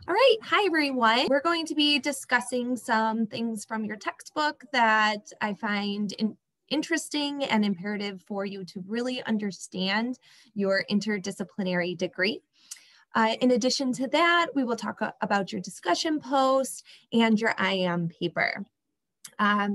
All right, hi everyone. We're going to be discussing some things from your textbook that I find interesting and imperative for you to really understand your interdisciplinary degree. In addition to that, we will talk about your discussion post and your IM paper.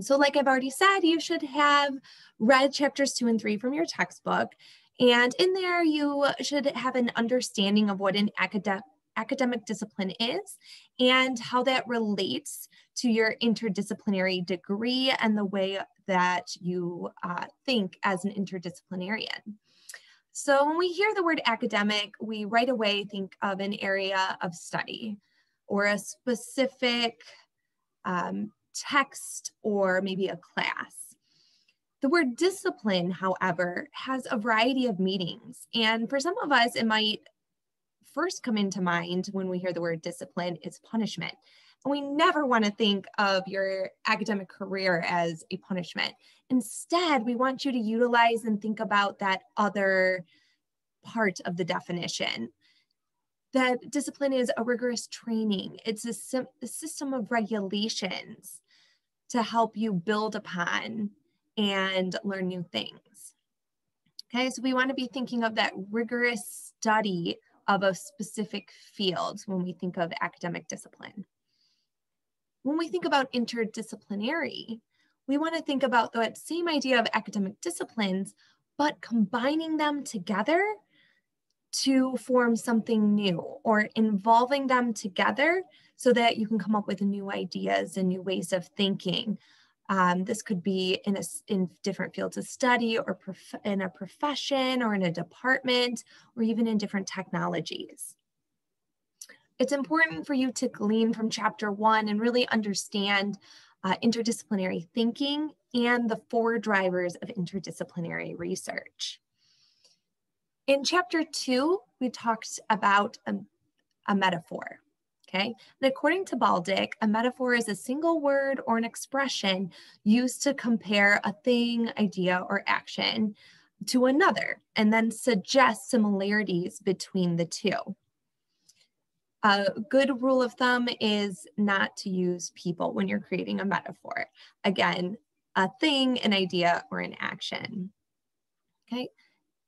So like I've already said, you should have read chapters 2 and 3 from your textbook. And in there, you should have an understanding of what an academic discipline is and how that relates to your interdisciplinary degree and the way that you think as an interdisciplinarian. So when we hear the word academic, we right away think of an area of study or a specific text or maybe a class. The word discipline, however, has a variety of meanings. And for some of us, it might first come into mind when we hear the word discipline is punishment. And we never want to think of your academic career as a punishment. Instead, we want you to utilize and think about that other part of the definition. That discipline is a rigorous training. It's a system of regulations to help you build upon and learn new things. Okay, so we want to be thinking of that rigorous study of a specific field when we think of academic discipline. When we think about interdisciplinary, we want to think about that same idea of academic disciplines, but combining them together to form something new or involving them together so that you can come up with new ideas and new ways of thinking. This could be in different fields of study or in a profession or in a department or even in different technologies. It's important for you to glean from chapter 1 and really understand interdisciplinary thinking and the 4 drivers of interdisciplinary research. In chapter 2, we talked about a metaphor, okay? And according to Baldick, a metaphor is a single word or an expression used to compare a thing, idea, or action to another, and then suggest similarities between the two. A good rule of thumb is not to use people when you're creating a metaphor. Again, a thing, an idea, or an action, okay?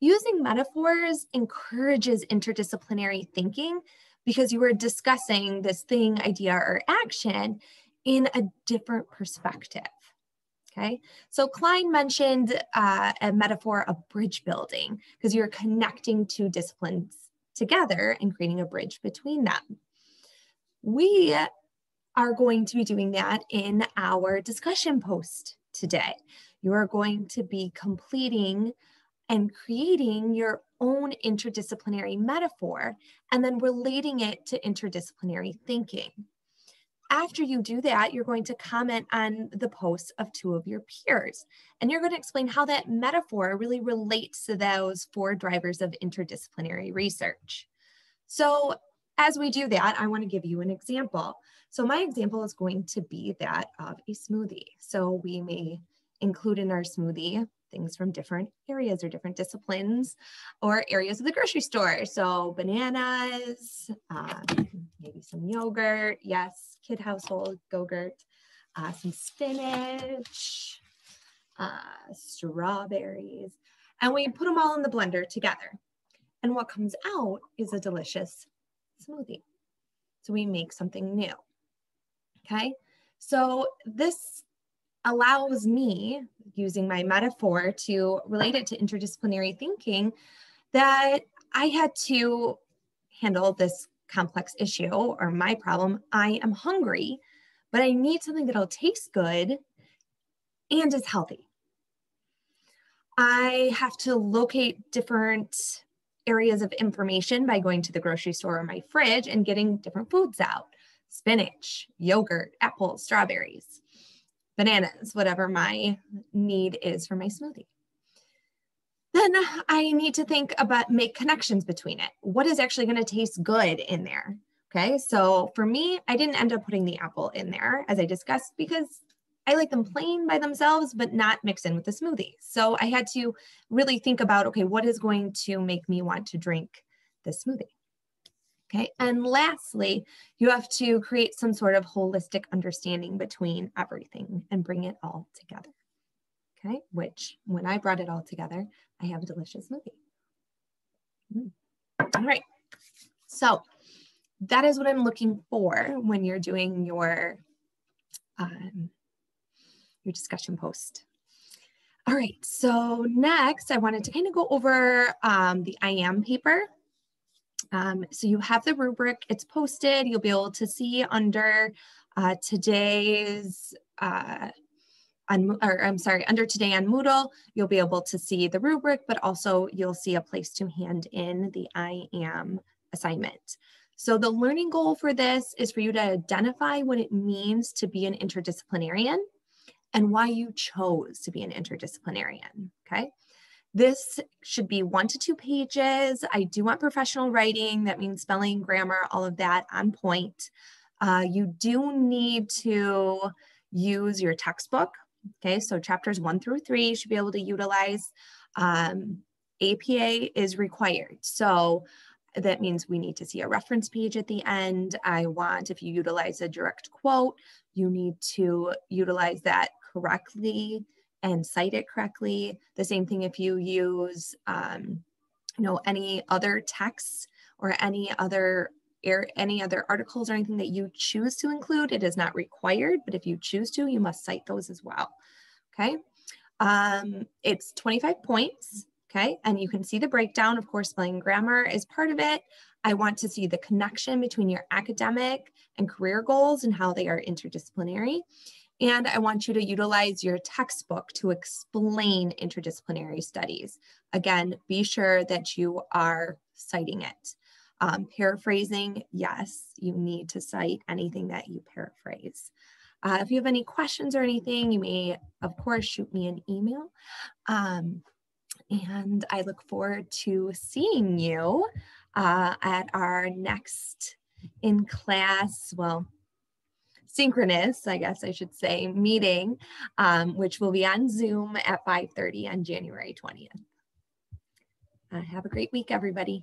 Using metaphors encourages interdisciplinary thinking because you are discussing this thing, idea, or action in a different perspective, okay? So Klein mentioned a metaphor of bridge building because you're connecting 2 disciplines together and creating a bridge between them. We are going to be doing that in our discussion post today. You are going to be completing and creating your own interdisciplinary metaphor and then relating it to interdisciplinary thinking. After you do that, you're going to comment on the posts of 2 of your peers, and you're going to explain how that metaphor really relates to those 4 drivers of interdisciplinary research. So as we do that, I want to give you an example. So my example is going to be that of a smoothie. So we may include in our smoothie things from different areas or different disciplines or areas of the grocery store. So bananas, maybe some yogurt, yes, kid household yogurt, some spinach, strawberries, and we put them all in the blender together. And what comes out is a delicious smoothie. So we make something new, okay? So this allows me, using my metaphor, to relate it to interdisciplinary thinking, that I had to handle this complex issue or my problem. I am hungry, but I need something that'll taste good and is healthy. I have to locate different areas of information by going to the grocery store or my fridge and getting different foods out: spinach, yogurt, apples, strawberries, bananas, whatever my need is for my smoothie. Then I need to think about, make connections between it. What is actually going to taste good in there? Okay, so for me, I didn't end up putting the apple in there, as I discussed, because I like them plain by themselves, but not mixed in with the smoothie. So I had to really think about, okay, what is going to make me want to drink this smoothie? Okay, and lastly, you have to create some sort of holistic understanding between everything and bring it all together. Okay, which when I brought it all together, I have a delicious smoothie. All right, so that is what I'm looking for when you're doing your discussion post. All right, so next I wanted to kind of go over the I am paper. So you have the rubric, it's posted, you'll be able to see under today's, under today on Moodle, you'll be able to see the rubric, but also you'll see a place to hand in the I am assignment. So the learning goal for this is for you to identify what it means to be an interdisciplinarian and why you chose to be an interdisciplinarian, okay? This should be 1 to 2 pages. I do want professional writing. That means spelling, grammar, all of that on point. You do need to use your textbook. Okay, so chapters 1 through 3 you should be able to utilize. APA is required. So that means we need to see a reference page at the end. If you utilize a direct quote, you need to utilize that correctly and cite it correctly. The same thing if you use, any other texts or any other articles or anything that you choose to include. It is not required, but if you choose to, you must cite those as well. Okay, it's 25 points. Okay, and you can see the breakdown. Of course, spelling and grammar is part of it. I want to see the connection between your academic and career goals and how they are interdisciplinary. And I want you to utilize your textbook to explain interdisciplinary studies. Again, be sure that you are citing it. Paraphrasing, yes, you need to cite anything that you paraphrase. If you have any questions or anything, you may, of course, shoot me an email. And I look forward to seeing you at our next in-class, synchronous, I guess I should say, meeting, which will be on Zoom at 5:30 on January 20th. Have a great week, everybody.